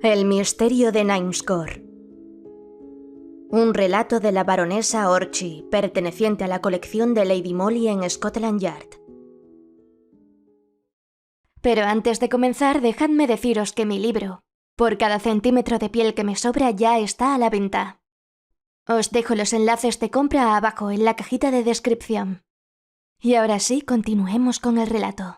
El misterio de Namescore. Un relato de la baronesa Orchi, perteneciente a la colección de Lady Molly en Scotland Yard. Pero antes de comenzar, dejadme deciros que mi libro, por cada centímetro de piel que me sobra, ya está a la venta. Os dejo los enlaces de compra abajo en la cajita de descripción. Y ahora sí, continuemos con el relato.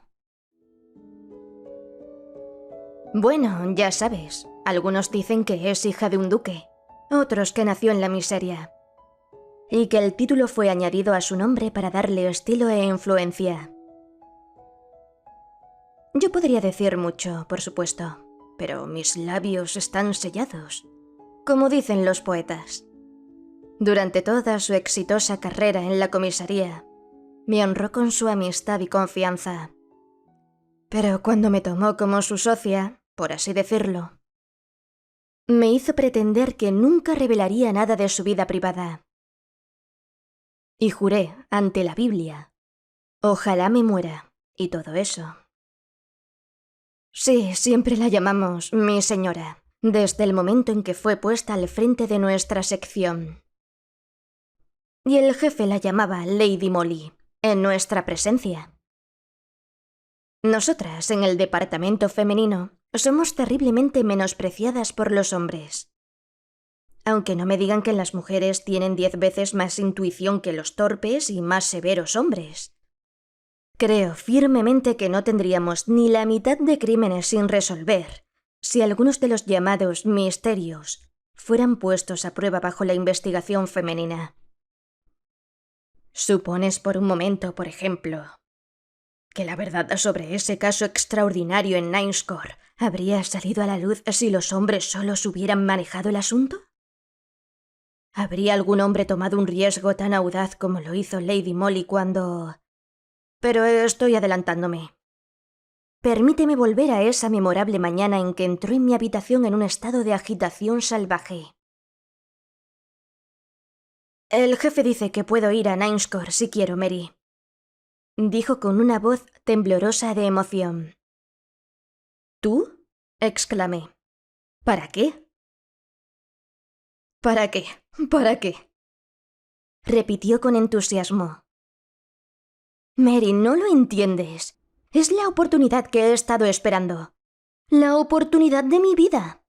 Bueno, ya sabes, algunos dicen que es hija de un duque, otros que nació en la miseria, y que el título fue añadido a su nombre para darle estilo e influencia. Yo podría decir mucho, por supuesto, pero mis labios están sellados, como dicen los poetas. Durante toda su exitosa carrera en la comisaría, me honró con su amistad y confianza. Pero cuando me tomó como su socia, por así decirlo, me hizo pretender que nunca revelaría nada de su vida privada. Y juré, ante la Biblia, ojalá me muera, y todo eso. Sí, siempre la llamamos mi señora, desde el momento en que fue puesta al frente de nuestra sección. Y el jefe la llamaba Lady Molly, en nuestra presencia. Nosotras, en el departamento femenino, somos terriblemente menospreciadas por los hombres. Aunque no me digan que las mujeres tienen 10 veces más intuición que los torpes y más severos hombres. Creo firmemente que no tendríamos ni la mitad de crímenes sin resolver si algunos de los llamados misterios fueran puestos a prueba bajo la investigación femenina. ¿Supones por un momento, por ejemplo, que la verdad sobre ese caso extraordinario en Namescore habría salido a la luz si los hombres solos hubieran manejado el asunto? ¿Habría algún hombre tomado un riesgo tan audaz como lo hizo Lady Molly cuando...? Pero estoy adelantándome. Permíteme volver a esa memorable mañana en que entró en mi habitación en un estado de agitación salvaje. El jefe dice que puedo ir a Namescore si quiero, Mary, dijo con una voz temblorosa de emoción. ¿Tú? Exclamé. ¿Para qué? ¿Para qué? ¿Para qué? Repitió con entusiasmo. Mary, no lo entiendes. Es la oportunidad que he estado esperando. La oportunidad de mi vida.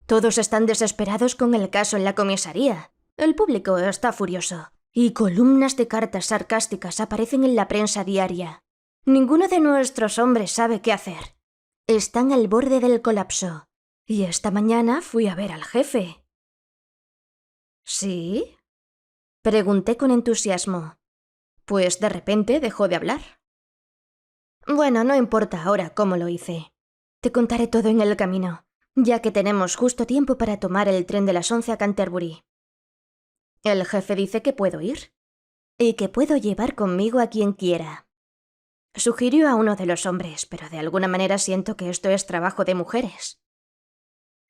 Todos están desesperados con el caso en la comisaría. El público está furioso. Y columnas de cartas sarcásticas aparecen en la prensa diaria. Ninguno de nuestros hombres sabe qué hacer. Están al borde del colapso. Y esta mañana fui a ver al jefe. ¿Sí? Pregunté con entusiasmo. Pues de repente dejó de hablar. Bueno, no importa ahora cómo lo hice. Te contaré todo en el camino, ya que tenemos justo tiempo para tomar el tren de las 11 a Canterbury. El jefe dice que puedo ir y que puedo llevar conmigo a quien quiera. Sugirió a uno de los hombres, pero de alguna manera siento que esto es trabajo de mujeres.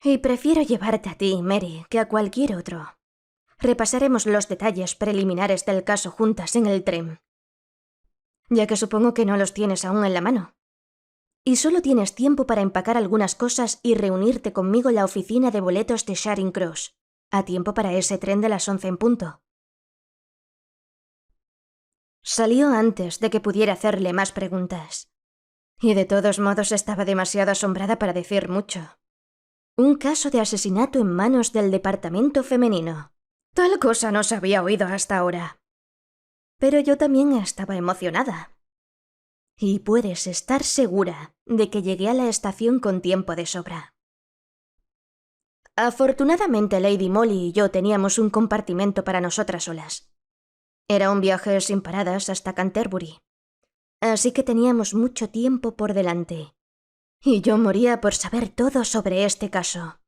Y prefiero llevarte a ti, Mary, que a cualquier otro. Repasaremos los detalles preliminares del caso juntas en el tren, ya que supongo que no los tienes aún en la mano. Y solo tienes tiempo para empacar algunas cosas y reunirte conmigo en la oficina de boletos de Charing Cross, a tiempo para ese tren de las 11 en punto. Salió antes de que pudiera hacerle más preguntas. Y de todos modos estaba demasiado asombrada para decir mucho. Un caso de asesinato en manos del departamento femenino. Tal cosa no se había oído hasta ahora. Pero yo también estaba emocionada. Y puedes estar segura de que llegué a la estación con tiempo de sobra. Afortunadamente, Lady Molly y yo teníamos un compartimento para nosotras solas. Era un viaje sin paradas hasta Canterbury. Así que teníamos mucho tiempo por delante. Y yo moría por saber todo sobre este caso,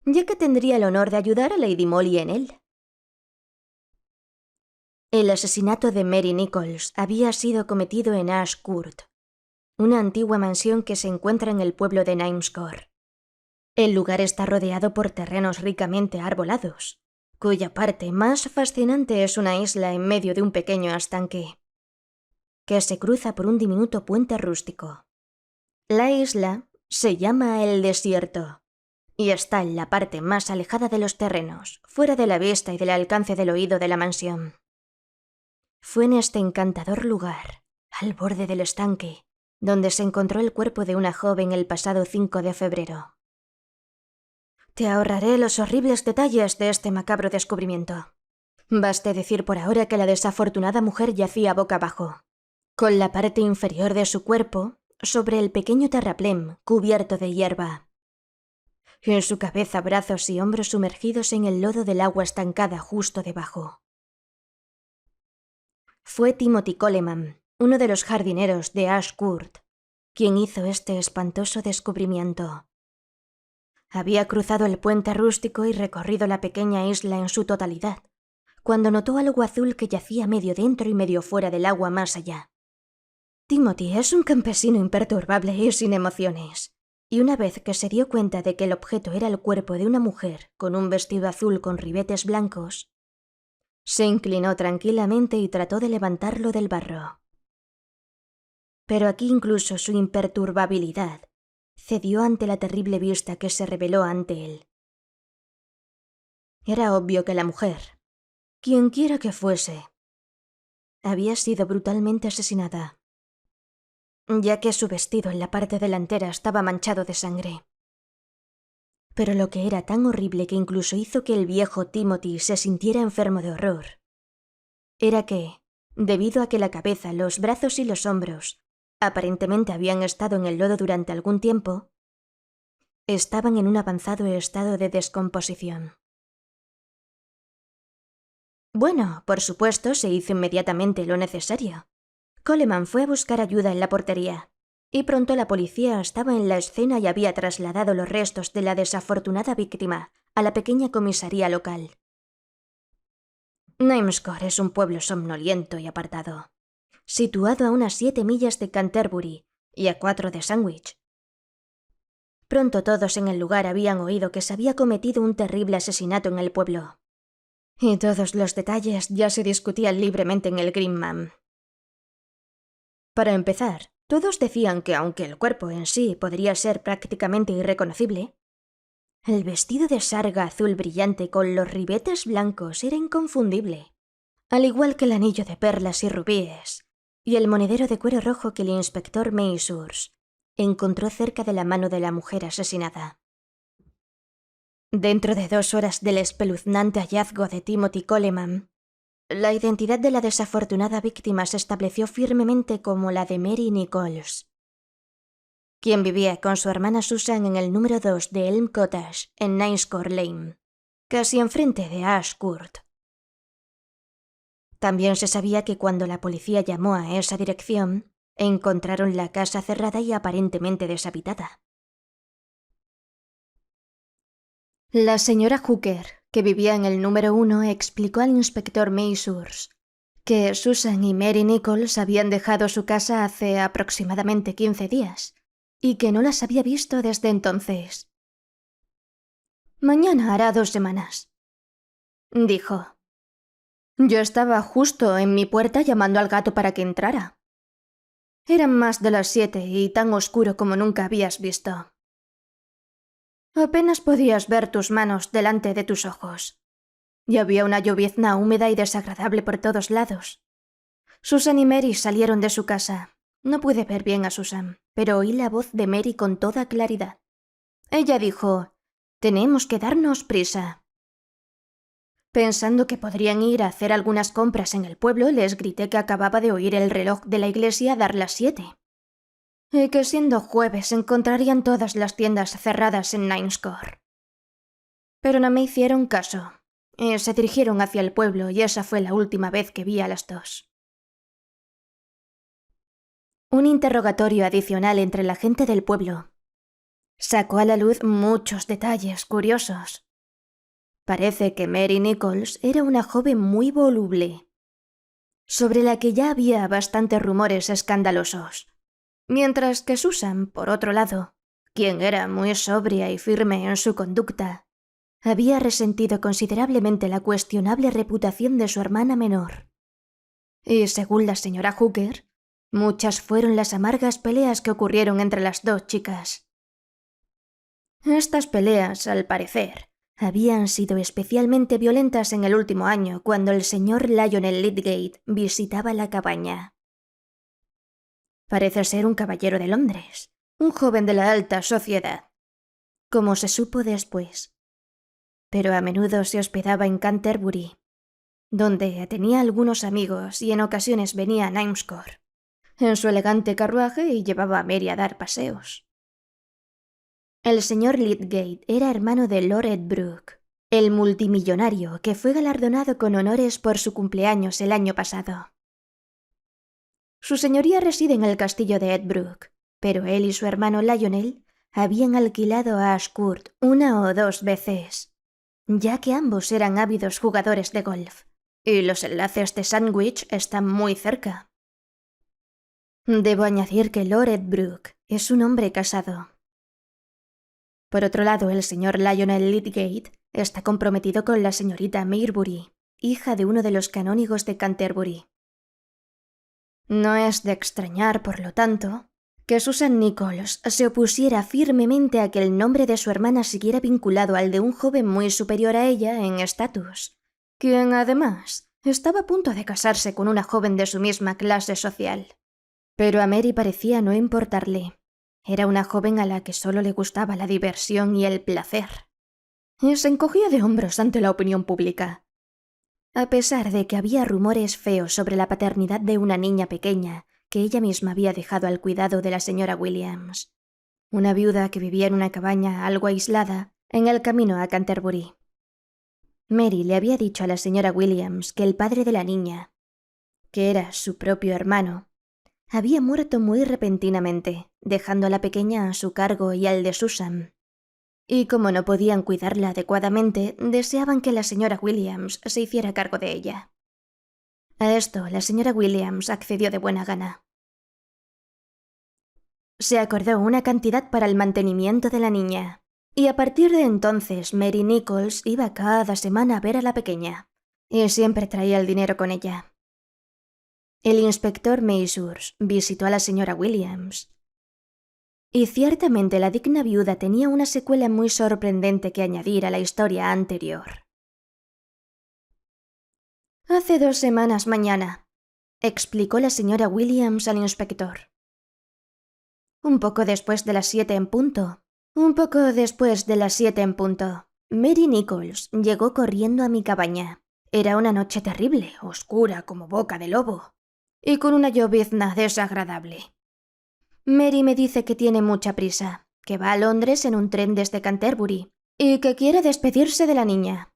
ya que tendría el honor de ayudar a Lady Molly en él. El asesinato de Mary Nichols había sido cometido en Ash Court, una antigua mansión que se encuentra en el pueblo de Namescore. El lugar está rodeado por terrenos ricamente arbolados, cuya parte más fascinante es una isla en medio de un pequeño estanque, que se cruza por un diminuto puente rústico. La isla Se llama El Desierto y está en la parte más alejada de los terrenos, fuera de la vista y del alcance del oído de la mansión. Fue en este encantador lugar, al borde del estanque, donde se encontró el cuerpo de una joven el pasado 5 de febrero. Te ahorraré los horribles detalles de este macabro descubrimiento. Baste decir por ahora que la desafortunada mujer yacía boca abajo, con la parte inferior de su cuerpo sobre el pequeño terraplén cubierto de hierba. En su cabeza, brazos y hombros sumergidos en el lodo del agua estancada justo debajo. Fue Timothy Coleman, uno de los jardineros de Ash Court, quien hizo este espantoso descubrimiento. Había cruzado el puente rústico y recorrido la pequeña isla en su totalidad, cuando notó algo azul que yacía medio dentro y medio fuera del agua más allá. Timothy es un campesino imperturbable y sin emociones, y una vez que se dio cuenta de que el objeto era el cuerpo de una mujer con un vestido azul con ribetes blancos, se inclinó tranquilamente y trató de levantarlo del barro. Pero aquí incluso su imperturbabilidad cedió ante la terrible vista que se reveló ante él. Era obvio que la mujer, quienquiera que fuese, había sido brutalmente asesinada, ya que su vestido en la parte delantera estaba manchado de sangre. Pero lo que era tan horrible que incluso hizo que el viejo Timothy se sintiera enfermo de horror, era que, debido a que la cabeza, los brazos y los hombros aparentemente habían estado en el lodo durante algún tiempo, estaban en un avanzado estado de descomposición. Bueno, por supuesto, se hizo inmediatamente lo necesario. Coleman fue a buscar ayuda en la portería, y pronto la policía estaba en la escena y había trasladado los restos de la desafortunada víctima a la pequeña comisaría local. Namescore es un pueblo somnoliento y apartado, situado a unas 7 millas de Canterbury y a 4 de Sandwich. Pronto todos en el lugar habían oído que se había cometido un terrible asesinato en el pueblo, y todos los detalles ya se discutían libremente en el Green Man. Para empezar, todos decían que aunque el cuerpo en sí podría ser prácticamente irreconocible, el vestido de sarga azul brillante con los ribetes blancos era inconfundible, al igual que el anillo de perlas y rubíes y el monedero de cuero rojo que el inspector Meisures encontró cerca de la mano de la mujer asesinada. Dentro de 2 horas del espeluznante hallazgo de Timothy Coleman, la identidad de la desafortunada víctima se estableció firmemente como la de Mary Nichols, quien vivía con su hermana Susan en el número 2 de Elm Cottage, en Namescore Lane, casi enfrente de Ash Court. También se sabía que cuando la policía llamó a esa dirección, encontraron la casa cerrada y aparentemente deshabitada. La señora Hooker, que vivía en el número 1, explicó al inspector Meisures que Susan y Mary Nichols habían dejado su casa hace aproximadamente 15 días y que no las había visto desde entonces. «Mañana hará 2 semanas», dijo. «Yo estaba justo en mi puerta llamando al gato para que entrara. Eran más de las 7 y tan oscuro como nunca habías visto. Apenas podías ver tus manos delante de tus ojos. Y había una llovizna húmeda y desagradable por todos lados. Susan y Mary salieron de su casa. No pude ver bien a Susan, pero oí la voz de Mary con toda claridad. Ella dijo: «Tenemos que darnos prisa». Pensando que podrían ir a hacer algunas compras en el pueblo, les grité que acababa de oír el reloj de la iglesia dar las 7. Y que siendo jueves encontrarían todas las tiendas cerradas en Namescore. Pero no me hicieron caso, y se dirigieron hacia el pueblo, y esa fue la última vez que vi a las 2. Un interrogatorio adicional entre la gente del pueblo sacó a la luz muchos detalles curiosos. Parece que Mary Nichols era una joven muy voluble, sobre la que ya había bastantes rumores escandalosos, mientras que Susan, por otro lado, quien era muy sobria y firme en su conducta, había resentido considerablemente la cuestionable reputación de su hermana menor. Y según la señora Hooker, muchas fueron las amargas peleas que ocurrieron entre las 2 chicas, Estas peleas, al parecer, habían sido especialmente violentas en el último año cuando el señor Lionel Lydgate visitaba la cabaña. Parece ser un caballero de Londres, un joven de la alta sociedad, como se supo después. Pero a menudo se hospedaba en Canterbury, donde tenía algunos amigos y en ocasiones venía a Knimscore, en su elegante carruaje, y llevaba a Mary a dar paseos. El señor Lydgate era hermano de Lord Edbrooke, el multimillonario que fue galardonado con honores por su cumpleaños el año pasado. Su señoría reside en el castillo de Edbrooke, pero él y su hermano Lionel habían alquilado a Ashcourt 1 o 2 veces, ya que ambos eran ávidos jugadores de golf, y los enlaces de Sandwich están muy cerca. Debo añadir que Lord Edbrooke es un hombre casado. Por otro lado, el señor Lionel Lydgate está comprometido con la señorita Maybury, hija de uno de los canónigos de Canterbury. No es de extrañar, por lo tanto, que Susan Nichols se opusiera firmemente a que el nombre de su hermana siguiera vinculado al de un joven muy superior a ella en estatus, quien además estaba a punto de casarse con una joven de su misma clase social. Pero a Mary parecía no importarle. Era una joven a la que solo le gustaba la diversión y el placer. Y se encogía de hombros ante la opinión pública. A pesar de que había rumores feos sobre la paternidad de una niña pequeña que ella misma había dejado al cuidado de la señora Williams, una viuda que vivía en una cabaña algo aislada en el camino a Canterbury. Mary le había dicho a la señora Williams que el padre de la niña, que era su propio hermano, había muerto muy repentinamente, dejando a la pequeña a su cargo y al de Susan. Y como no podían cuidarla adecuadamente, deseaban que la señora Williams se hiciera cargo de ella. A esto, la señora Williams accedió de buena gana. Se acordó una cantidad para el mantenimiento de la niña, y a partir de entonces Mary Nichols iba cada semana a ver a la pequeña, y siempre traía el dinero con ella. El inspector Measures visitó a la señora Williams. Y ciertamente la digna viuda tenía una secuela muy sorprendente que añadir a la historia anterior. «Hace 2 semanas mañana», explicó la señora Williams al inspector. Un poco después de las 7 en punto, Mary Nichols llegó corriendo a mi cabaña. Era una noche terrible, oscura como boca de lobo, y con una llovizna desagradable. Mary me dice que tiene mucha prisa, que va a Londres en un tren desde Canterbury y que quiere despedirse de la niña.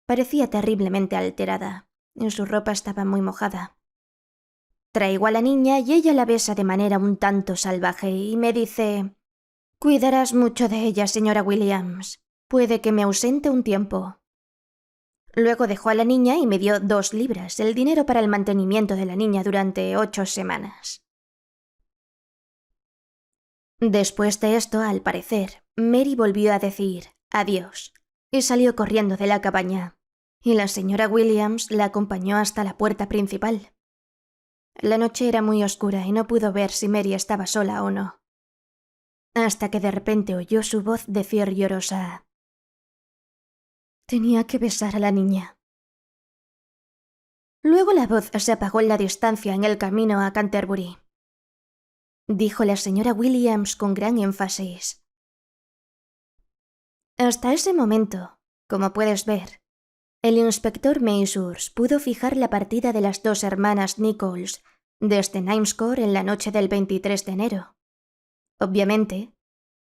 Parecía terriblemente alterada, y su ropa estaba muy mojada. Traigo a la niña y ella la besa de manera un tanto salvaje y me dice: «Cuidarás mucho de ella, señora Williams. Puede que me ausente un tiempo». Luego dejó a la niña y me dio 2 libras, el dinero para el mantenimiento de la niña durante 8 semanas. Después de esto, al parecer, Mary volvió a decir adiós y salió corriendo de la cabaña, y la señora Williams la acompañó hasta la puerta principal. La noche era muy oscura y no pudo ver si Mary estaba sola o no, hasta que de repente oyó su voz decir llorosa: «Tenía que besar a la niña». Luego la voz se apagó en la distancia en el camino a Canterbury. Dijo la señora Williams con gran énfasis. Hasta ese momento, como puedes ver, el inspector Measures pudo fijar la partida de las 2 hermanas Nichols desde Knimscore en la noche del 23 de enero. Obviamente,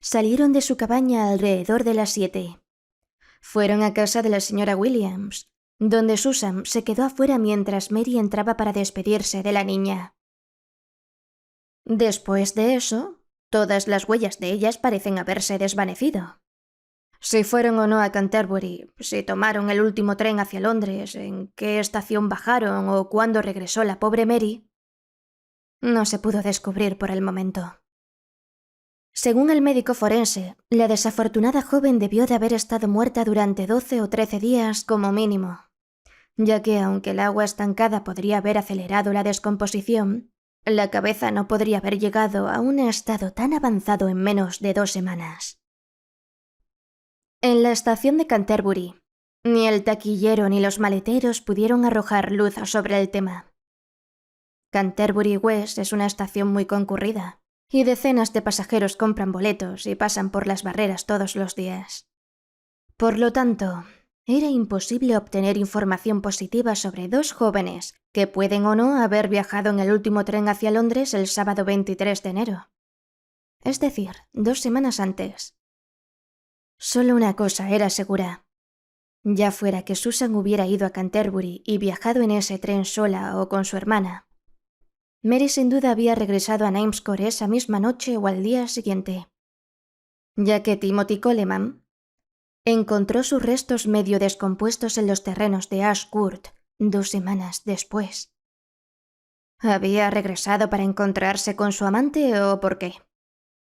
salieron de su cabaña alrededor de las 7. Fueron a casa de la señora Williams, donde Susan se quedó afuera mientras Mary entraba para despedirse de la niña. Después de eso, todas las huellas de ellas parecen haberse desvanecido. Si fueron o no a Canterbury, si tomaron el último tren hacia Londres, en qué estación bajaron o cuándo regresó la pobre Mary, no se pudo descubrir por el momento. Según el médico forense, la desafortunada joven debió de haber estado muerta durante 12 o 13 días como mínimo, ya que aunque el agua estancada podría haber acelerado la descomposición, la cabeza no podría haber llegado a un estado tan avanzado en menos de 2 semanas. En la estación de Canterbury, ni el taquillero ni los maleteros pudieron arrojar luz sobre el tema. Canterbury West es una estación muy concurrida, y decenas de pasajeros compran boletos y pasan por las barreras todos los días. Por lo tanto, era imposible obtener información positiva sobre dos jóvenes que pueden o no haber viajado en el último tren hacia Londres el sábado 23 de enero. Es decir, 2 semanas antes. Solo una cosa era segura. Ya fuera que Susan hubiera ido a Canterbury y viajado en ese tren sola o con su hermana, Mary sin duda había regresado a Namescore esa misma noche o al día siguiente, ya que Timothy Coleman encontró sus restos medio descompuestos en los terrenos de Ash Court 2 semanas después. ¿Había regresado para encontrarse con su amante o por qué?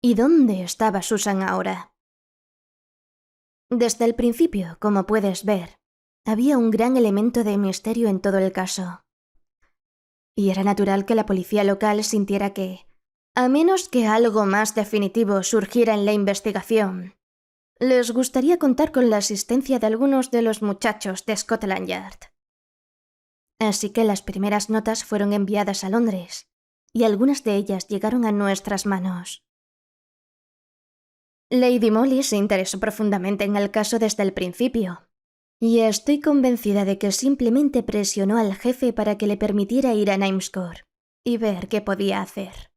¿Y dónde estaba Susan ahora? Desde el principio, como puedes ver, había un gran elemento de misterio en todo el caso. Y era natural que la policía local sintiera que, a menos que algo más definitivo surgiera en la investigación, les gustaría contar con la asistencia de algunos de los muchachos de Scotland Yard. Así que las primeras notas fueron enviadas a Londres, y algunas de ellas llegaron a nuestras manos. Lady Molly se interesó profundamente en el caso desde el principio, y estoy convencida de que simplemente presionó al jefe para que le permitiera ir a Namescore y ver qué podía hacer.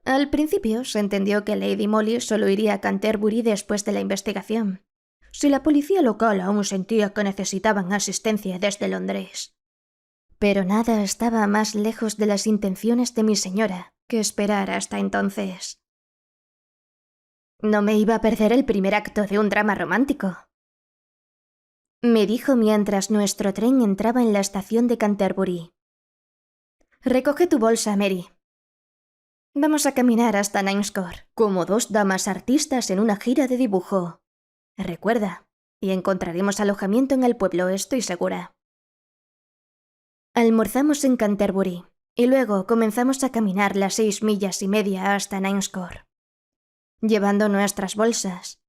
Al principio se entendió que Lady Molly solo iría a Canterbury después de la investigación, si la policía local aún sentía que necesitaban asistencia desde Londres. Pero nada estaba más lejos de las intenciones de mi señora que esperar hasta entonces. No me iba a perder el primer acto de un drama romántico, me dijo mientras nuestro tren entraba en la estación de Canterbury. Recoge tu bolsa, Mary. Vamos a caminar hasta Namescore, como 2 damas artistas en una gira de dibujo. Recuerda, y encontraremos alojamiento en el pueblo, estoy segura. Almorzamos en Canterbury, y luego comenzamos a caminar las 6 millas y media hasta Namescore, llevando nuestras bolsas.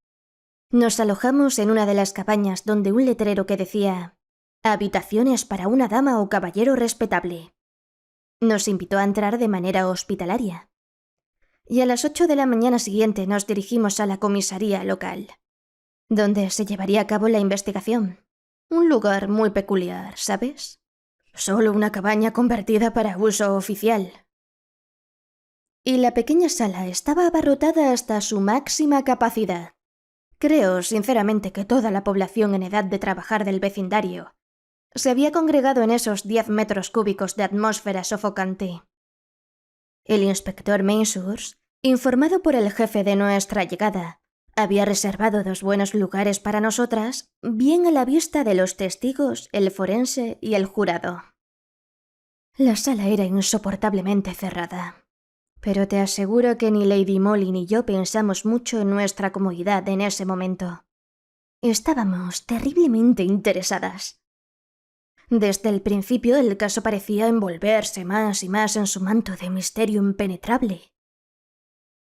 Nos alojamos en una de las cabañas donde un letrero que decía «Habitaciones para una dama o caballero respetable» nos invitó a entrar de manera hospitalaria. Y a las 8 de la mañana siguiente nos dirigimos a la comisaría local, donde se llevaría a cabo la investigación. Un lugar muy peculiar, ¿sabes? Solo una cabaña convertida para uso oficial. Y la pequeña sala estaba abarrotada hasta su máxima capacidad. Creo, sinceramente, que toda la población en edad de trabajar del vecindario se había congregado en esos 10 metros cúbicos de atmósfera sofocante. El inspector Mensurs, informado por el jefe de nuestra llegada, había reservado 2 buenos lugares para nosotras, bien a la vista de los testigos, el forense y el jurado. La sala era insoportablemente cerrada. Pero te aseguro que ni Lady Molly ni yo pensamos mucho en nuestra comodidad en ese momento. Estábamos terriblemente interesadas. Desde el principio el caso parecía envolverse más y más en su manto de misterio impenetrable.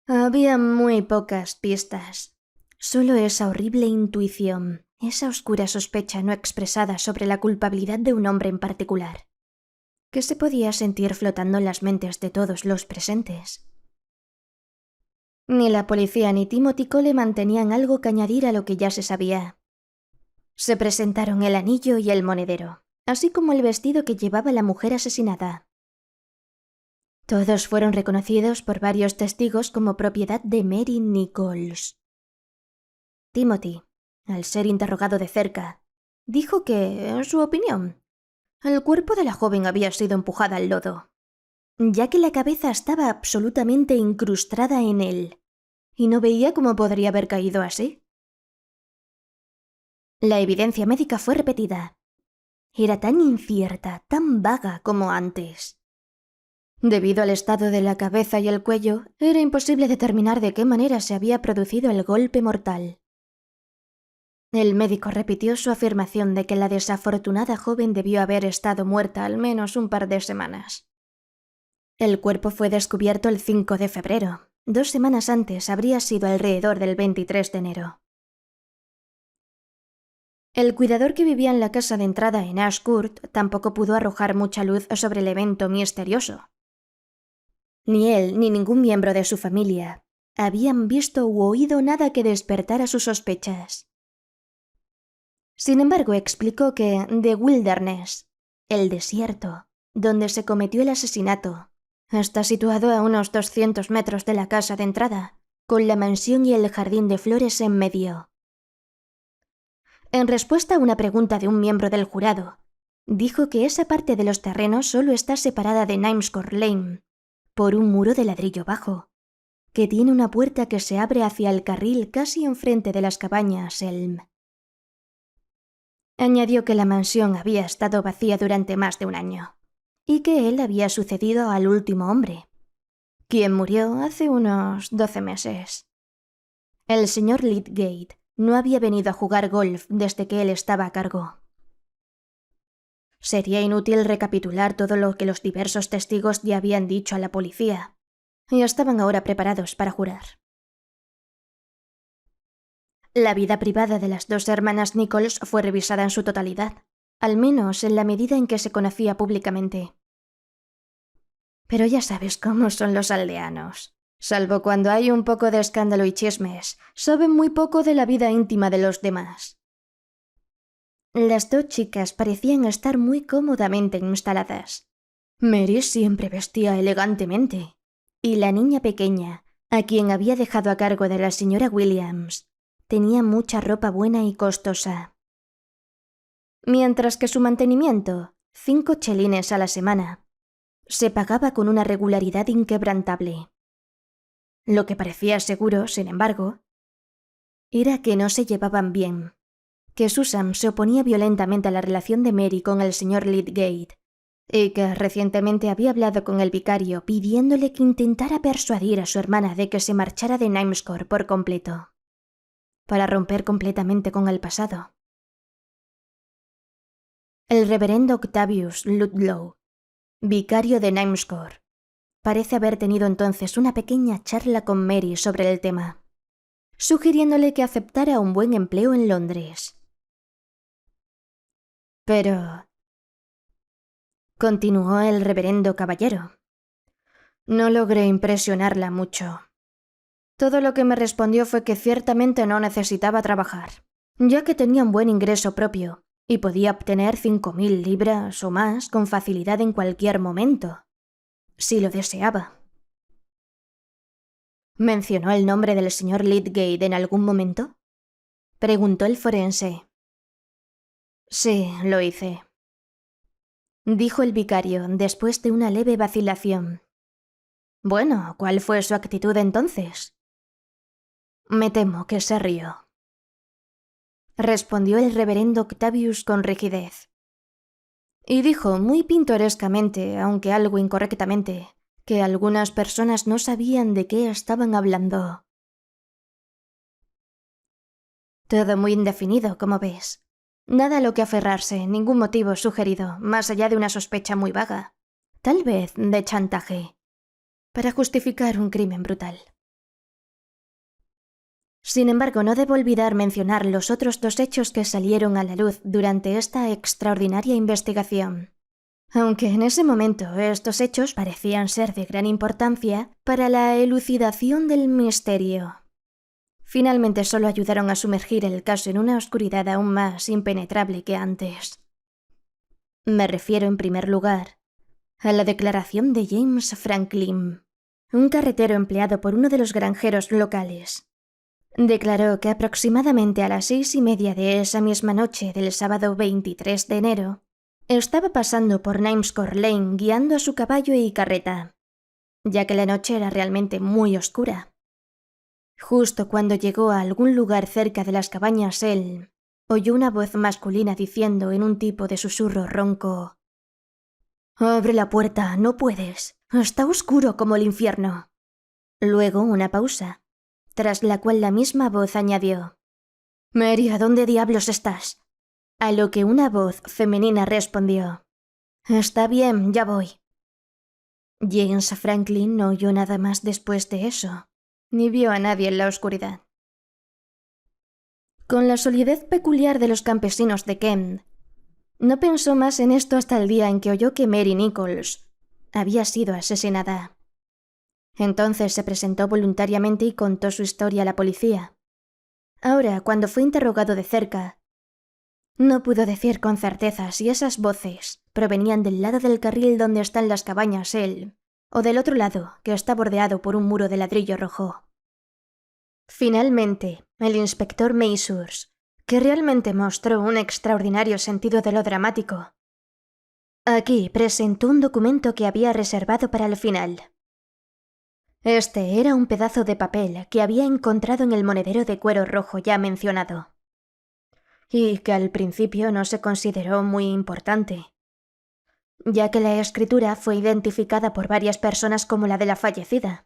Había muy pocas pistas, solo esa horrible intuición, esa oscura sospecha no expresada sobre la culpabilidad de un hombre en particular, que se podía sentir flotando en las mentes de todos los presentes. Ni la policía ni Timothy Coleman tenían algo que añadir a lo que ya se sabía. Se presentaron el anillo y el monedero, así como el vestido que llevaba la mujer asesinada. Todos fueron reconocidos por varios testigos como propiedad de Mary Nichols. Timothy, al ser interrogado de cerca, dijo que, en su opinión, el cuerpo de la joven había sido empujada al lodo, ya que la cabeza estaba absolutamente incrustada en él, y no veía cómo podría haber caído así. La evidencia médica fue repetida. Era tan incierta, tan vaga como antes. Debido al estado de la cabeza y el cuello, era imposible determinar de qué manera se había producido el golpe mortal. El médico repitió su afirmación de que la desafortunada joven debió haber estado muerta al menos un par de semanas. El cuerpo fue descubierto el 5 de febrero. 2 semanas antes habría sido alrededor del 23 de enero. El cuidador que vivía en la casa de entrada en Ash Court tampoco pudo arrojar mucha luz sobre el evento misterioso. Ni él ni ningún miembro de su familia habían visto u oído nada que despertara sus sospechas. Sin embargo, explicó que The Wilderness, el desierto, donde se cometió el asesinato, está situado a unos 200 metros de la casa de entrada, con la mansión y el jardín de flores en medio. En respuesta a una pregunta de un miembro del jurado, dijo que esa parte de los terrenos solo está separada de Knimscore Lane por un muro de ladrillo bajo, que tiene una puerta que se abre hacia el carril casi enfrente de las cabañas Elm. Añadió que la mansión había estado vacía durante más de un año, y que él había sucedido al último hombre, quien murió hace unos 12 meses. El señor Lydgate no había venido a jugar golf desde que él estaba a cargo. Sería inútil recapitular todo lo que los diversos testigos ya habían dicho a la policía, y estaban ahora preparados para jurar. La vida privada de las dos hermanas Nichols fue revisada en su totalidad, al menos en la medida en que se conocía públicamente. Pero ya sabes cómo son los aldeanos. Salvo cuando hay un poco de escándalo y chismes, saben muy poco de la vida íntima de los demás. Las dos chicas parecían estar muy cómodamente instaladas. Mary siempre vestía elegantemente, y la niña pequeña, a quien había dejado a cargo de la señora Williams, tenía mucha ropa buena y costosa. Mientras que su mantenimiento, 5 chelines a la semana, se pagaba con una regularidad inquebrantable. Lo que parecía seguro, sin embargo, era que no se llevaban bien, que Susan se oponía violentamente a la relación de Mary con el señor Lydgate, y que recientemente había hablado con el vicario pidiéndole que intentara persuadir a su hermana de que se marchara de Knimscore por completo, para romper completamente con el pasado. El reverendo Octavius Ludlow, vicario de Knimscore, parece haber tenido entonces una pequeña charla con Mary sobre el tema, sugiriéndole que aceptara un buen empleo en Londres. Pero, continuó el reverendo caballero, no logré impresionarla mucho. Todo lo que me respondió fue que ciertamente no necesitaba trabajar, ya que tenía un buen ingreso propio y podía obtener 5.000 libras o más con facilidad en cualquier momento, si lo deseaba. ¿Mencionó el nombre del señor Lydgate en algún momento?, preguntó el forense. Sí, lo hice, dijo el vicario después de una leve vacilación. Bueno, ¿cuál fue su actitud entonces? Me temo que se rió, respondió el reverendo Octavius con rigidez. Y dijo muy pintorescamente, aunque algo incorrectamente, que algunas personas no sabían de qué estaban hablando. Todo muy indefinido, como ves. Nada a lo que aferrarse, ningún motivo sugerido, más allá de una sospecha muy vaga, tal vez de chantaje, para justificar un crimen brutal. Sin embargo, no debo olvidar mencionar los otros 2 hechos que salieron a la luz durante esta extraordinaria investigación. Aunque en ese momento estos hechos parecían ser de gran importancia para la elucidación del misterio. Finalmente solo ayudaron a sumergir el caso en una oscuridad aún más impenetrable que antes. Me refiero, en primer lugar, a la declaración de James Franklin, un carretero empleado por uno de los granjeros locales. Declaró que aproximadamente a las 6:30 de esa misma noche del sábado 23 de enero, estaba pasando por Knimscore Lane guiando a su caballo y carreta, ya que la noche era realmente muy oscura. Justo cuando llegó a algún lugar cerca de las cabañas, él oyó una voz masculina diciendo en un tipo de susurro ronco: «Abre la puerta, no puedes, está oscuro como el infierno». Luego una pausa, tras la cual la misma voz añadió: «Mary, ¿a dónde diablos estás?». A lo que una voz femenina respondió: «Está bien, ya voy». James Franklin no oyó nada más después de eso, ni vio a nadie en la oscuridad. Con la solidez peculiar de los campesinos de Kent, no pensó más en esto hasta el día en que oyó que Mary Nichols había sido asesinada. Entonces se presentó voluntariamente y contó su historia a la policía. Ahora, cuando fue interrogado de cerca, no pudo decir con certeza si esas voces provenían del lado del carril donde están las cabañas él, o del otro lado, que está bordeado por un muro de ladrillo rojo. Finalmente, el inspector Measures, que realmente mostró un extraordinario sentido de lo dramático, aquí presentó un documento que había reservado para el final. Este era un pedazo de papel que había encontrado en el monedero de cuero rojo ya mencionado, y que al principio no se consideró muy importante, ya que la escritura fue identificada por varias personas como la de la fallecida,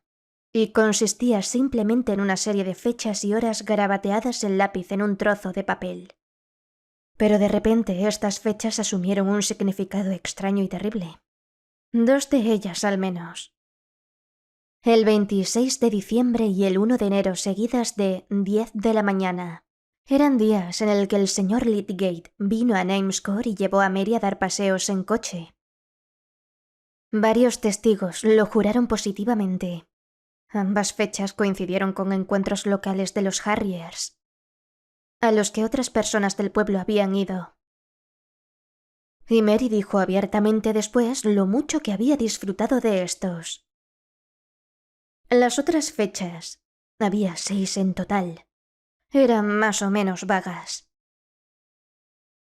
y consistía simplemente en una serie de fechas y horas garabateadas en lápiz en un trozo de papel. Pero de repente estas fechas asumieron un significado extraño y terrible. Dos de ellas al menos. El 26 de diciembre y el 1 de enero seguidas de 10 de la mañana. Eran días en el que el señor Lydgate vino a Namescore y llevó a Mary a dar paseos en coche. Varios testigos lo juraron positivamente. Ambas fechas coincidieron con encuentros locales de los Harriers, a los que otras personas del pueblo habían ido. Y Mary dijo abiertamente después lo mucho que había disfrutado de estos. Las otras fechas, había 6 en total, eran más o menos vagas.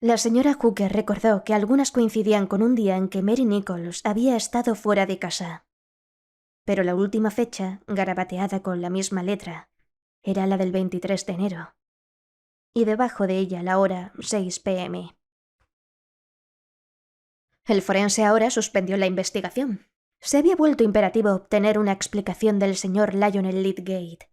La señora Hooker recordó que algunas coincidían con un día en que Mary Nichols había estado fuera de casa. Pero la última fecha, garabateada con la misma letra, era la del 23 de enero. Y debajo de ella la hora 6 p.m. El forense ahora suspendió la investigación. Se había vuelto imperativo obtener una explicación del señor Lionel Lydgate.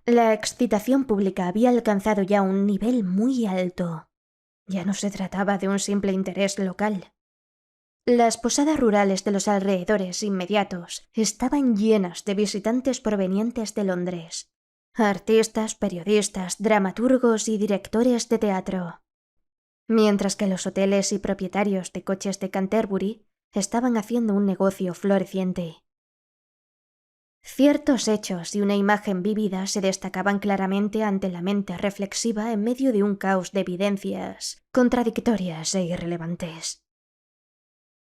La excitación pública había alcanzado ya un nivel muy alto. Ya no se trataba de un simple interés local. Las posadas rurales de los alrededores inmediatos estaban llenas de visitantes provenientes de Londres. Artistas, periodistas, dramaturgos y directores de teatro. Mientras que los hoteles y propietarios de coches de Canterbury estaban haciendo un negocio floreciente. Ciertos hechos y una imagen vívida se destacaban claramente ante la mente reflexiva en medio de un caos de evidencias contradictorias e irrelevantes.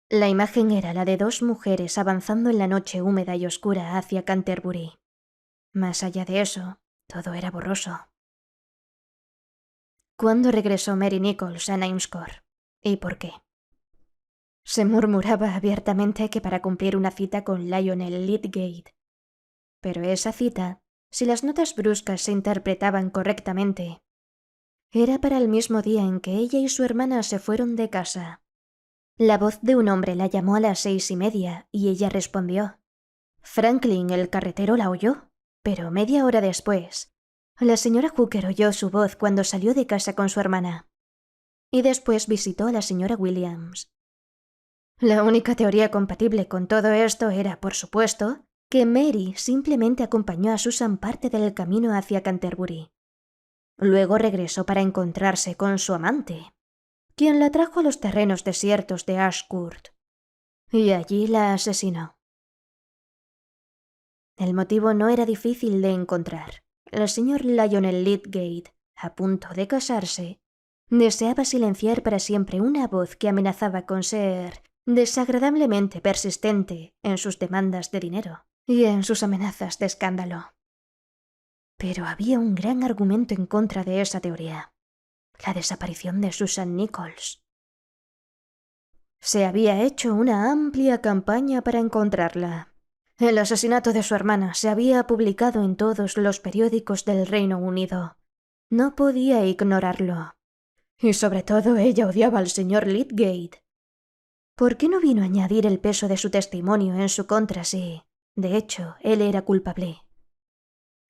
La imagen era la de dos mujeres avanzando en la noche húmeda y oscura hacia Canterbury. Más allá de eso, todo era borroso. ¿Cuándo regresó Mary Nichols a Namescore? ¿Y por qué? Se murmuraba abiertamente que para cumplir una cita con Lionel Lydgate. Pero esa cita, si las notas bruscas se interpretaban correctamente, era para el mismo día en que ella y su hermana se fueron de casa. La voz de un hombre la llamó a las 6:30 y ella respondió. Franklin, el carretero, la oyó, pero media hora después, la señora Hooker oyó su voz cuando salió de casa con su hermana. Y después visitó a la señora Williams. La única teoría compatible con todo esto era, por supuesto, que Mary simplemente acompañó a Susan parte del camino hacia Canterbury. Luego regresó para encontrarse con su amante, quien la trajo a los terrenos desiertos de Ashcourt, y allí la asesinó. El motivo no era difícil de encontrar. El señor Lionel Lydgate, a punto de casarse, deseaba silenciar para siempre una voz que amenazaba con ser desagradablemente persistente en sus demandas de dinero y en sus amenazas de escándalo. Pero había un gran argumento en contra de esa teoría: la desaparición de Susan Nichols. Se había hecho una amplia campaña para encontrarla. El asesinato de su hermana se había publicado en todos los periódicos del Reino Unido. No podía ignorarlo. Y sobre todo ella odiaba al señor Lydgate. ¿Por qué no vino a añadir el peso de su testimonio en su contra si, de hecho, él era culpable?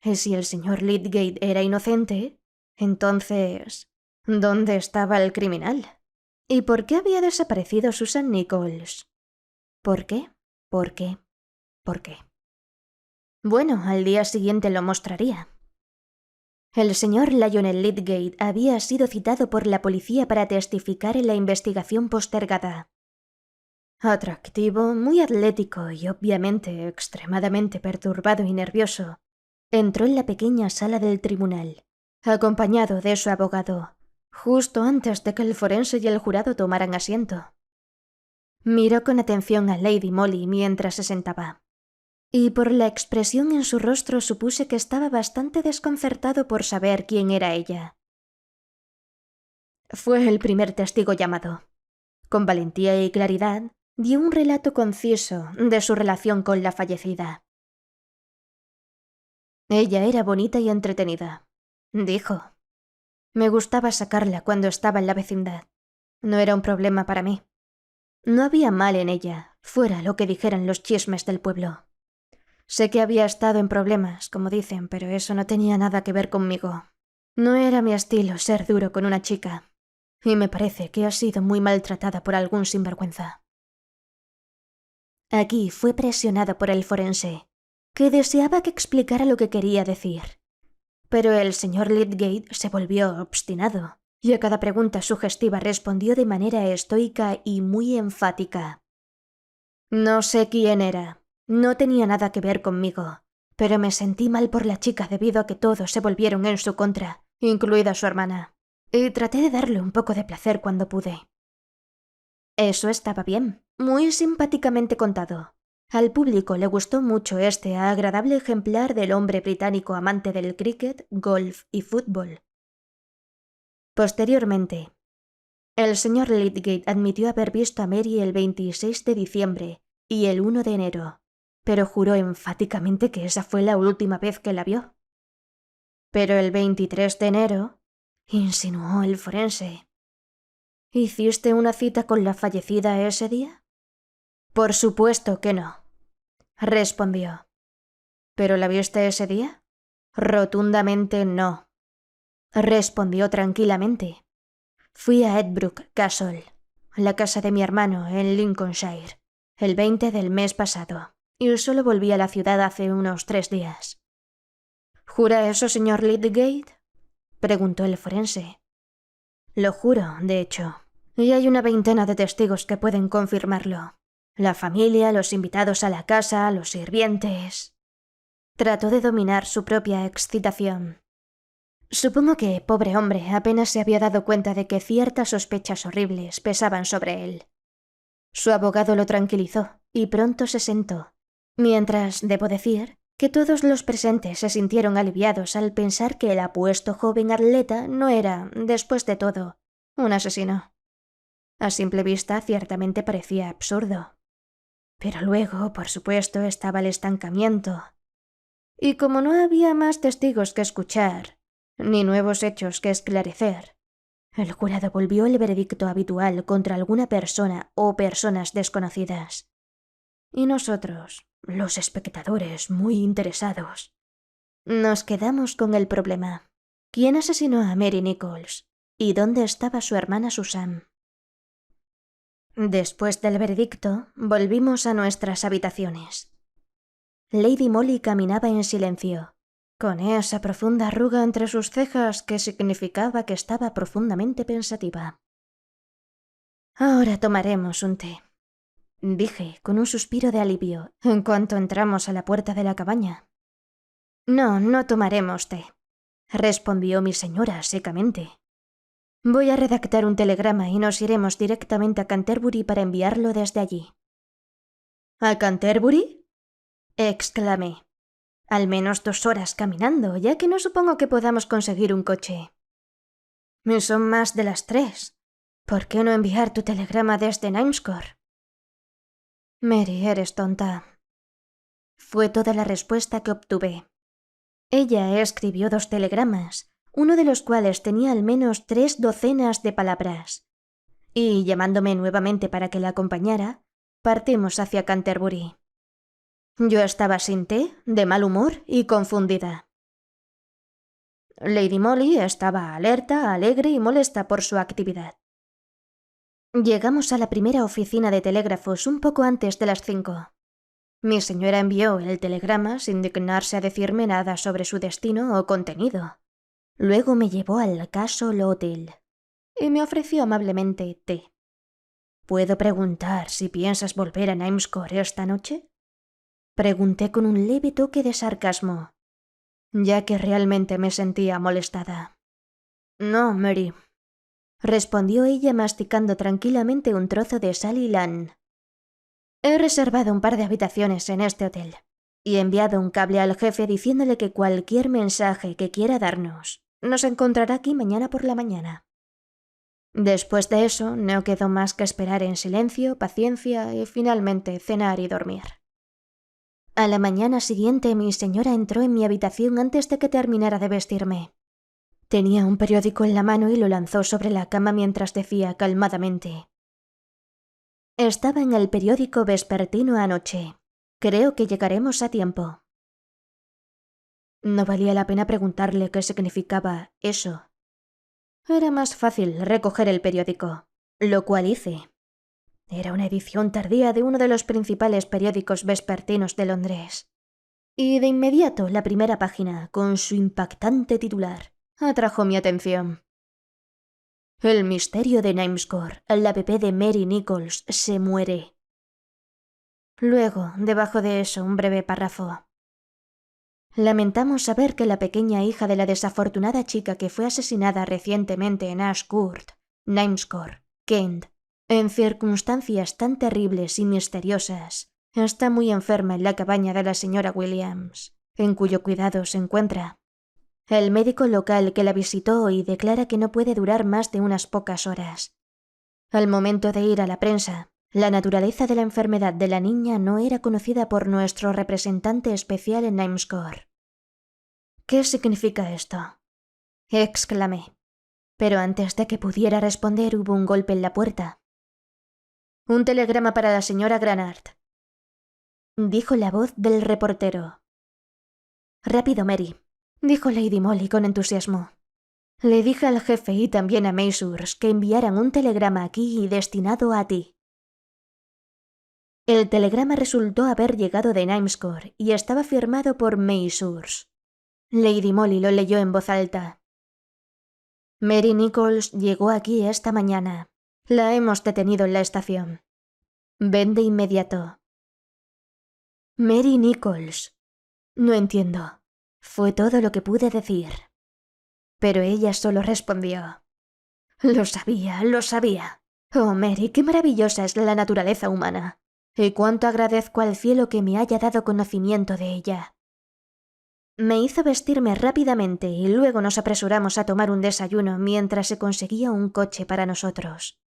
Y si el señor Lydgate era inocente, entonces, ¿dónde estaba el criminal? ¿Y por qué había desaparecido Susan Nichols? ¿Por qué? ¿Por qué? ¿Por qué? Bueno, al día siguiente lo mostraría. El señor Lionel Lydgate había sido citado por la policía para testificar en la investigación postergada. Atractivo, muy atlético y obviamente extremadamente perturbado y nervioso, entró en la pequeña sala del tribunal, acompañado de su abogado, justo antes de que el forense y el jurado tomaran asiento. Miró con atención a Lady Molly mientras se sentaba, y por la expresión en su rostro supuse que estaba bastante desconcertado por saber quién era ella. Fue el primer testigo llamado. Con valentía y claridad, dio un relato conciso de su relación con la fallecida. Ella era bonita y entretenida, dijo. Me gustaba sacarla cuando estaba en la vecindad. No era un problema para mí. No había mal en ella, fuera lo que dijeran los chismes del pueblo. Sé que había estado en problemas, como dicen, pero eso no tenía nada que ver conmigo. No era mi estilo ser duro con una chica, y me parece que ha sido muy maltratada por algún sinvergüenza. Aquí fue presionado por el forense, que deseaba que explicara lo que quería decir. Pero el señor Lydgate se volvió obstinado, y a cada pregunta sugestiva respondió de manera estoica y muy enfática. No sé quién era, no tenía nada que ver conmigo, pero me sentí mal por la chica debido a que todos se volvieron en su contra, incluida su hermana, y traté de darle un poco de placer cuando pude. Eso estaba bien, muy simpáticamente contado. Al público le gustó mucho este agradable ejemplar del hombre británico amante del cricket, golf y fútbol. Posteriormente, el señor Lydgate admitió haber visto a Mary el 26 de diciembre y el 1 de enero, pero juró enfáticamente que esa fue la última vez que la vio. Pero el 23 de enero, insinuó el forense. ¿Hiciste una cita con la fallecida ese día? Por supuesto que no, respondió. ¿Pero la viste ese día? Rotundamente no, respondió tranquilamente. Fui a Edbrook Castle, la casa de mi hermano en Lincolnshire, el 20 del mes pasado, y solo volví a la ciudad hace unos 3 días. ¿Jura eso, señor Lydgate?, preguntó el forense. Lo juro, de hecho, y hay una veintena de testigos que pueden confirmarlo. La familia, los invitados a la casa, los sirvientes. Trató de dominar su propia excitación. Supongo que, pobre hombre, apenas se había dado cuenta de que ciertas sospechas horribles pesaban sobre él. Su abogado lo tranquilizó y pronto se sentó, mientras, debo decir, que todos los presentes se sintieron aliviados al pensar que el apuesto joven atleta no era, después de todo, un asesino. A simple vista ciertamente parecía absurdo. Pero luego, por supuesto, estaba el estancamiento. Y como no había más testigos que escuchar, ni nuevos hechos que esclarecer, el jurado volvió el veredicto habitual contra alguna persona o personas desconocidas. Y nosotros, los espectadores muy interesados, nos quedamos con el problema. ¿Quién asesinó a Mary Nichols? ¿Y dónde estaba su hermana Susan? Después del veredicto, volvimos a nuestras habitaciones. Lady Molly caminaba en silencio, con esa profunda arruga entre sus cejas que significaba que estaba profundamente pensativa. Ahora tomaremos un té, dije con un suspiro de alivio en cuanto entramos a la puerta de la cabaña. No, no tomaremos té, respondió mi señora secamente. Voy a redactar un telegrama y nos iremos directamente a Canterbury para enviarlo desde allí. ¿A Canterbury?, exclamé. Al menos 2 horas caminando, ya que no supongo que podamos conseguir un coche. Son más de las 3. ¿Por qué no enviar tu telegrama desde Namescore? Mary, eres tonta. Fue toda la respuesta que obtuve. Ella escribió 2 telegramas, uno de los cuales tenía al menos 3 docenas de palabras. Y, llamándome nuevamente para que la acompañara, partimos hacia Canterbury. Yo estaba sin té, de mal humor y confundida. Lady Molly estaba alerta, alegre y molesta por su actividad. Llegamos a la primera oficina de telégrafos un poco antes de las 5. Mi señora envió el telegrama sin dignarse a decirme nada sobre su destino o contenido. Luego me llevó al Castle Hotel y me ofreció amablemente té. ¿Puedo preguntar si piensas volver a Namescore esta noche? Pregunté con un leve toque de sarcasmo, ya que realmente me sentía molestada. No, Mary, respondió ella masticando tranquilamente un trozo de sal y lana. He reservado un par de habitaciones en este hotel y he enviado un cable al jefe diciéndole que cualquier mensaje que quiera darnos nos encontrará aquí mañana por la mañana. Después de eso, no quedó más que esperar en silencio, paciencia y finalmente cenar y dormir. A la mañana siguiente, mi señora entró en mi habitación antes de que terminara de vestirme. Tenía un periódico en la mano y lo lanzó sobre la cama mientras decía calmadamente: Estaba en el periódico vespertino anoche. Creo que llegaremos a tiempo. No valía la pena preguntarle qué significaba eso. Era más fácil recoger el periódico, lo cual hice. Era una edición tardía de uno de los principales periódicos vespertinos de Londres. Y de inmediato la primera página, con su impactante titular, atrajo mi atención. El misterio de Namescore, la bebé de Mary Nichols, se muere. Luego, debajo de eso, un breve párrafo. Lamentamos saber que la pequeña hija de la desafortunada chica que fue asesinada recientemente en Ash Court, Namescore, Kent, en circunstancias tan terribles y misteriosas, está muy enferma en la cabaña de la señora Williams, en cuyo cuidado se encuentra. El médico local que la visitó hoy declara que no puede durar más de unas pocas horas. Al momento de ir a la prensa, la naturaleza de la enfermedad de la niña no era conocida por nuestro representante especial en Namescore. ¿Qué significa esto?, exclamé, pero antes de que pudiera responder hubo un golpe en la puerta. Un telegrama para la señora Granard, dijo la voz del reportero. Rápido, Mary, dijo Lady Molly con entusiasmo. Le dije al jefe y también a Measures que enviaran un telegrama aquí y destinado a ti. El telegrama resultó haber llegado de Namescore y estaba firmado por Measures. Lady Molly lo leyó en voz alta. Mary Nichols llegó aquí esta mañana. La hemos detenido en la estación. Ven de inmediato. Mary Nichols. No entiendo. Fue todo lo que pude decir. Pero ella solo respondió: Lo sabía, lo sabía. Oh, Mary, qué maravillosa es la naturaleza humana. Y cuánto agradezco al cielo que me haya dado conocimiento de ella. Me hizo vestirme rápidamente y luego nos apresuramos a tomar un desayuno mientras se conseguía un coche para nosotros.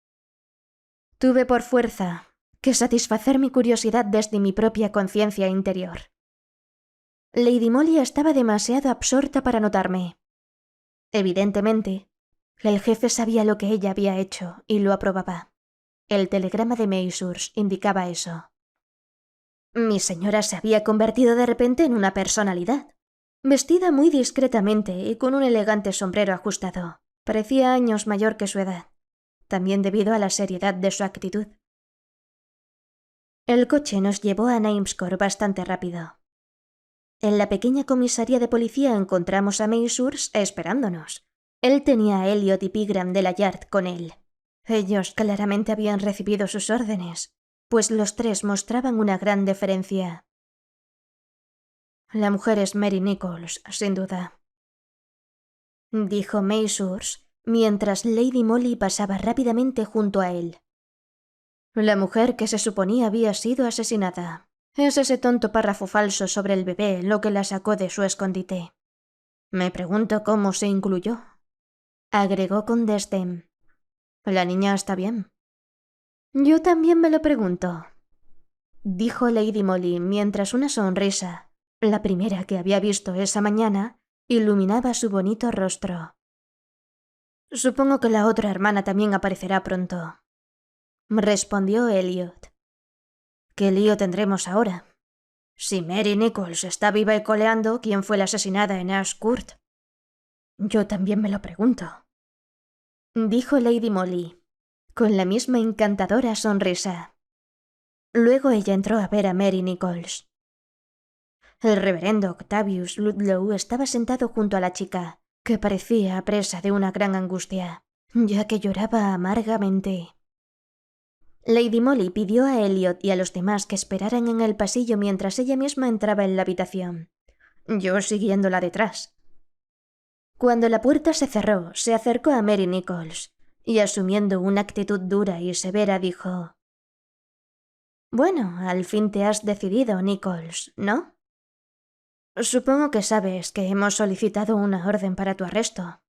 Tuve por fuerza que satisfacer mi curiosidad desde mi propia conciencia interior. Lady Molly estaba demasiado absorta para notarme. Evidentemente, el jefe sabía lo que ella había hecho y lo aprobaba. El telegrama de Measures indicaba eso. Mi señora se había convertido de repente en una personalidad. Vestida muy discretamente y con un elegante sombrero ajustado. Parecía años mayor que su edad, también debido a la seriedad de su actitud. El coche nos llevó a Namescore bastante rápido. En la pequeña comisaría de policía encontramos a Measures esperándonos. Él tenía a Elliot y Pigram de la Yard con él. Ellos claramente habían recibido sus órdenes, pues los tres mostraban una gran deferencia. La mujer es Mary Nichols, sin duda, dijo Measures, mientras Lady Molly pasaba rápidamente junto a él. La mujer que se suponía había sido asesinada. Es ese tonto párrafo falso sobre el bebé lo que la sacó de su escondite. Me pregunto cómo se incluyó, agregó con desdén. La niña está bien. Yo también me lo pregunto, dijo Lady Molly mientras una sonrisa, la primera que había visto esa mañana, iluminaba su bonito rostro. Supongo que la otra hermana también aparecerá pronto, respondió Elliot. ¿Qué lío tendremos ahora? Si Mary Nichols está viva y coleando, ¿quién fue la asesinada en Ash Court? Yo también me lo pregunto, dijo Lady Molly, con la misma encantadora sonrisa. Luego ella entró a ver a Mary Nichols. El reverendo Octavius Ludlow estaba sentado junto a la chica, que parecía presa de una gran angustia, ya que lloraba amargamente. Lady Molly pidió a Elliot y a los demás que esperaran en el pasillo mientras ella misma entraba en la habitación, yo siguiéndola detrás. Cuando la puerta se cerró, se acercó a Mary Nichols y, asumiendo una actitud dura y severa, dijo: «Bueno, al fin te has decidido, Nichols, ¿no? Supongo que sabes que hemos solicitado una orden para tu arresto».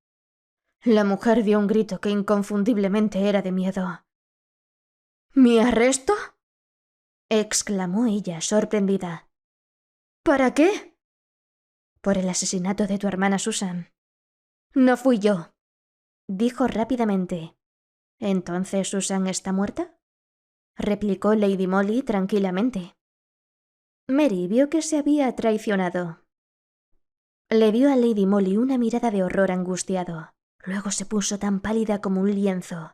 La mujer dio un grito que inconfundiblemente era de miedo. «¿Mi arresto?», exclamó ella, sorprendida. «¿Para qué?». «Por el asesinato de tu hermana Susan». «No fui yo», dijo rápidamente. «¿Entonces Susan está muerta?», replicó Lady Molly tranquilamente. Mary vio que se había traicionado. Le dio a Lady Molly una mirada de horror angustiado. Luego se puso tan pálida como un lienzo.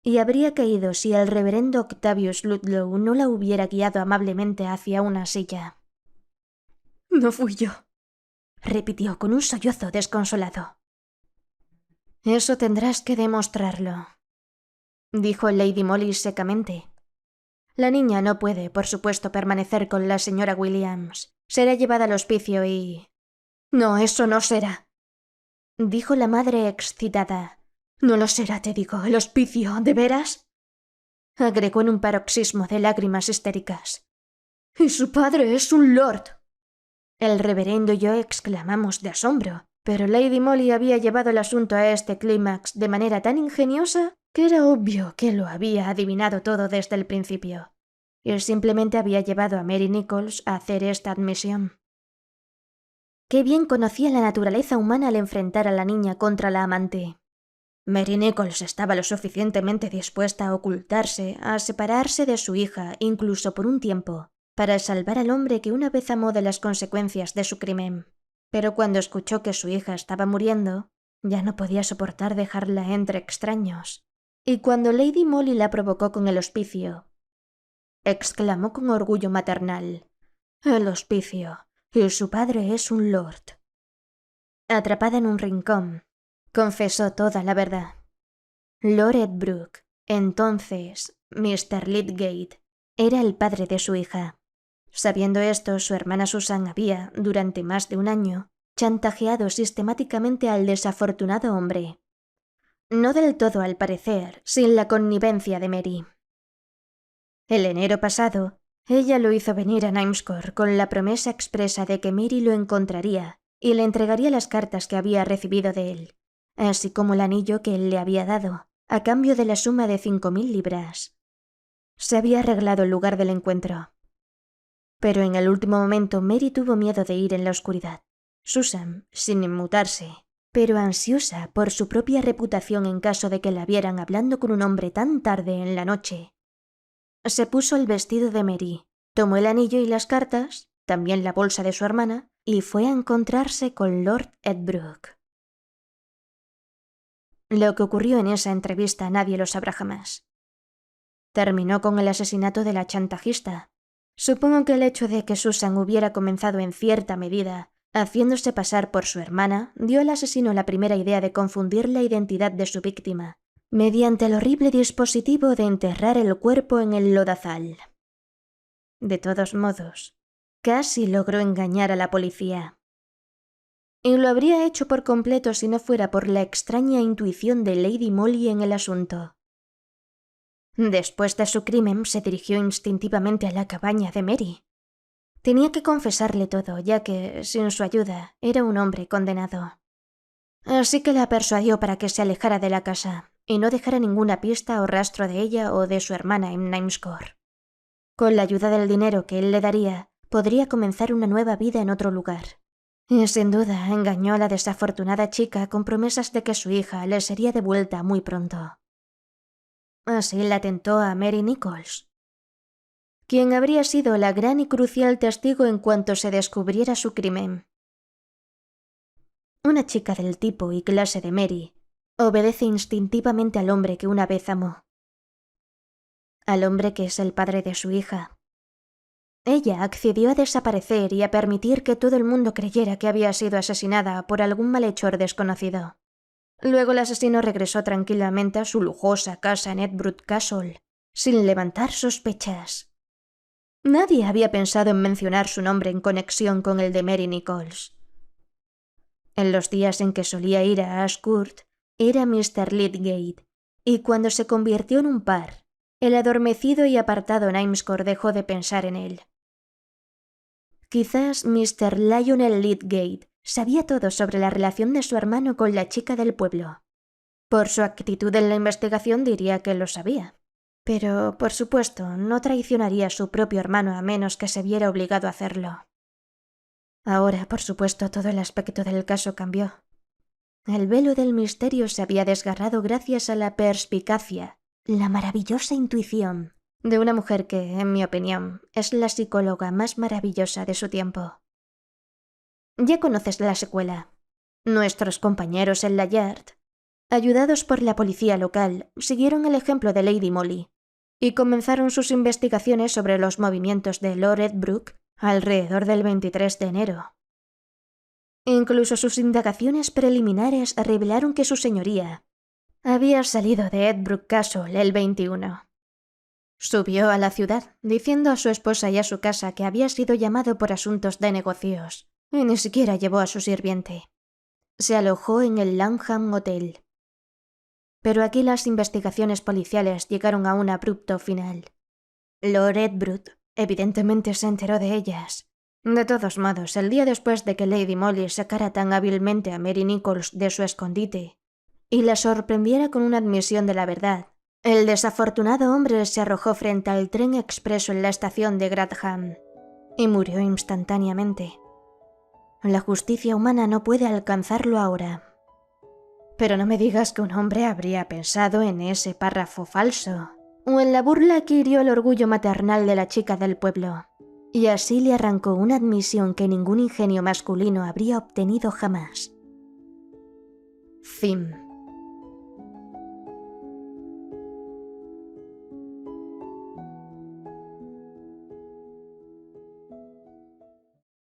Y habría caído si el reverendo Octavius Ludlow no la hubiera guiado amablemente hacia una silla. «No fui yo», repitió con un sollozo desconsolado. «Eso tendrás que demostrarlo», dijo Lady Molly secamente. «La niña no puede, por supuesto, permanecer con la señora Williams. Será llevada al hospicio y...». «No, eso no será», dijo la madre excitada. «No lo será, te digo. ¿El hospicio? ¿De veras?», agregó en un paroxismo de lágrimas histéricas. «Y su padre es un lord». El reverendo y yo exclamamos de asombro, pero Lady Molly había llevado el asunto a este clímax de manera tan ingeniosa que era obvio que lo había adivinado todo desde el principio. Y simplemente había llevado a Mary Nichols a hacer esta admisión. Qué bien conocía la naturaleza humana al enfrentar a la niña contra la amante. Mary Nichols estaba lo suficientemente dispuesta a ocultarse, a separarse de su hija, incluso por un tiempo, para salvar al hombre que una vez amó de las consecuencias de su crimen. Pero cuando escuchó que su hija estaba muriendo, ya no podía soportar dejarla entre extraños. Y cuando Lady Molly la provocó con el hospicio, exclamó con orgullo maternal: «El hospicio, y su padre es un lord». Atrapada en un rincón, confesó toda la verdad. Lord Edbrooke, entonces Mr. Lydgate, era el padre de su hija. Sabiendo esto, su hermana Susan había, durante más de un año, chantajeado sistemáticamente al desafortunado hombre. No del todo, al parecer, sin la connivencia de Mary. El enero pasado, ella lo hizo venir a Namescore con la promesa expresa de que Mary lo encontraría y le entregaría las cartas que había recibido de él, así como el anillo que él le había dado, a cambio de la suma de 5.000 libras. Se había arreglado el lugar del encuentro. Pero en el último momento Mary tuvo miedo de ir en la oscuridad. Susan, sin inmutarse, pero ansiosa por su propia reputación en caso de que la vieran hablando con un hombre tan tarde en la noche, se puso el vestido de Mary, tomó el anillo y las cartas, también la bolsa de su hermana, y fue a encontrarse con Lord Edbrooke. Lo que ocurrió en esa entrevista nadie lo sabrá jamás. Terminó con el asesinato de la chantajista. Supongo que el hecho de que Susan hubiera comenzado en cierta medida haciéndose pasar por su hermana dio al asesino la primera idea de confundir la identidad de su víctima, mediante el horrible dispositivo de enterrar el cuerpo en el lodazal. De todos modos, casi logró engañar a la policía. Y lo habría hecho por completo si no fuera por la extraña intuición de Lady Molly en el asunto. Después de su crimen, se dirigió instintivamente a la cabaña de Mary. Tenía que confesarle todo, ya que, sin su ayuda, era un hombre condenado. Así que la persuadió para que se alejara de la casa y no dejara ninguna pista o rastro de ella o de su hermana en Namescore. Con la ayuda del dinero que él le daría, podría comenzar una nueva vida en otro lugar. Y sin duda engañó a la desafortunada chica con promesas de que su hija le sería devuelta muy pronto. Así la tentó a Mary Nichols, quien habría sido la gran y crucial testigo en cuanto se descubriera su crimen. Una chica del tipo y clase de Mary obedece instintivamente al hombre que una vez amó. Al hombre que es el padre de su hija. Ella accedió a desaparecer y a permitir que todo el mundo creyera que había sido asesinada por algún malhechor desconocido. Luego el asesino regresó tranquilamente a su lujosa casa en Edbrook Castle, sin levantar sospechas. Nadie había pensado en mencionar su nombre en conexión con el de Mary Nichols. En los días en que solía ir a Ashcourt, era Mr. Lydgate, y cuando se convirtió en un par, el adormecido y apartado Nimescore dejó de pensar en él. Quizás Mr. Lionel Lydgate sabía todo sobre la relación de su hermano con la chica del pueblo. Por su actitud en la investigación diría que lo sabía. Pero, por supuesto, no traicionaría a su propio hermano a menos que se viera obligado a hacerlo. Ahora, por supuesto, todo el aspecto del caso cambió. El velo del misterio se había desgarrado gracias a la perspicacia, la maravillosa intuición de una mujer que, en mi opinión, es la psicóloga más maravillosa de su tiempo. Ya conoces la secuela. Nuestros compañeros en la Yard, ayudados por la policía local, siguieron el ejemplo de Lady Molly y comenzaron sus investigaciones sobre los movimientos de Lord Edbrook alrededor del 23 de enero. Incluso sus indagaciones preliminares revelaron que su señoría había salido de Edbrook Castle el 21. Subió a la ciudad, diciendo a su esposa y a su casa que había sido llamado por asuntos de negocios, y ni siquiera llevó a su sirviente. Se alojó en el Langham Hotel. Pero aquí las investigaciones policiales llegaron a un abrupto final. Lord Edbrook evidentemente se enteró de ellas. De todos modos, el día después de que Lady Molly sacara tan hábilmente a Mary Nichols de su escondite y la sorprendiera con una admisión de la verdad, el desafortunado hombre se arrojó frente al tren expreso en la estación de Grantham y murió instantáneamente. La justicia humana no puede alcanzarlo ahora. Pero no me digas que un hombre habría pensado en ese párrafo falso, o en la burla que hirió el orgullo maternal de la chica del pueblo, y así le arrancó una admisión que ningún ingenio masculino habría obtenido jamás. Fin.